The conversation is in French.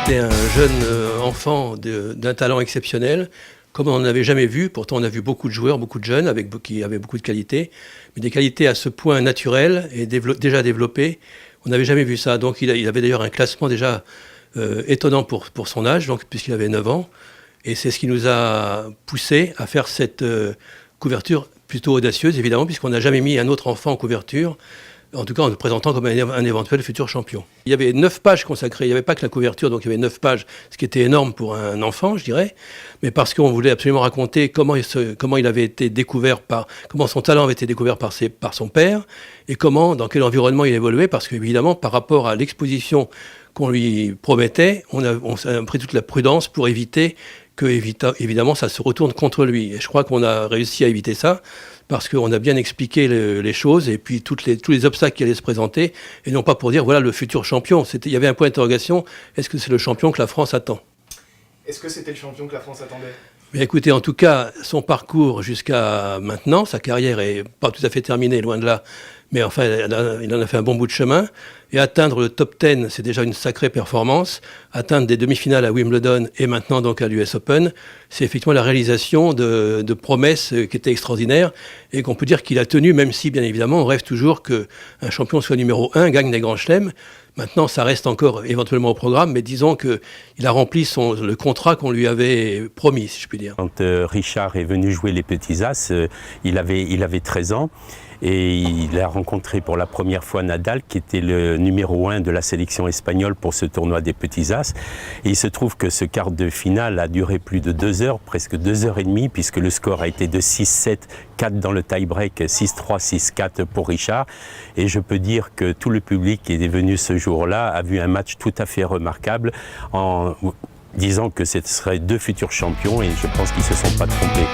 c'était un jeune enfant d'un talent exceptionnel, comme on n'en avait jamais vu. Pourtant, on a vu beaucoup de joueurs, beaucoup de jeunes qui avaient beaucoup de qualités, mais des qualités à ce point naturelles et déjà développées. On n'avait jamais vu ça. Donc, il avait d'ailleurs un classement déjà étonnant pour son âge, puisqu'il avait 9 ans. Et c'est ce qui nous a poussé à faire cette couverture plutôt audacieuse, évidemment, puisqu'on n'a jamais mis un autre enfant en couverture, en tout cas en le présentant comme un éventuel futur champion. Il y avait 9 pages consacrées, il n'y avait pas que la couverture, donc il y avait 9 pages, ce qui était énorme pour un enfant, je dirais, mais parce qu'on voulait absolument raconter comment il avait été découvert comment son talent avait été découvert par son père, et dans quel environnement il évoluait, parce qu'évidemment, par rapport à l'exposition qu'on lui promettait, on a pris toute la prudence pour éviter que, évidemment, ça se retourne contre lui. Et je crois qu'on a réussi à éviter ça, parce qu'on a bien expliqué les choses, et puis tous les obstacles qui allaient se présenter, et non pas pour dire, voilà le futur champion. Il y avait un point d'interrogation, est-ce que c'est le champion que la France attend ? Est-ce que c'était le champion que la France attendait ? Mais écoutez, en tout cas, son parcours jusqu'à maintenant, sa carrière est pas tout à fait terminée, loin de là, mais enfin, il en a fait un bon bout de chemin. Et atteindre le top 10, c'est déjà une sacrée performance. Atteindre des demi-finales à Wimbledon et maintenant donc à l'US Open, c'est effectivement la réalisation de promesses qui étaient extraordinaires et qu'on peut dire qu'il a tenu, même si, bien évidemment, on rêve toujours qu'un champion soit numéro 1, gagne des grands chelems. Maintenant, ça reste encore éventuellement au programme, mais disons qu'il a rempli le contrat qu'on lui avait promis, si je puis dire. Quand Richard est venu jouer les Petits As, il avait 13 ans. Et il a rencontré pour la première fois Nadal, qui était le numéro 1 de la sélection espagnole pour ce tournoi des Petits As. Et il se trouve que ce quart de finale a duré plus de 2 heures, presque 2 heures et demie, puisque le score a été de 6-7, 4 dans le tie-break, 6-3, 6-4 pour Richard. Et je peux dire que tout le public qui est venu ce jour-là a vu un match tout à fait remarquable, en disant que ce seraient 2 futurs champions, et je pense qu'ils ne se sont pas trompés.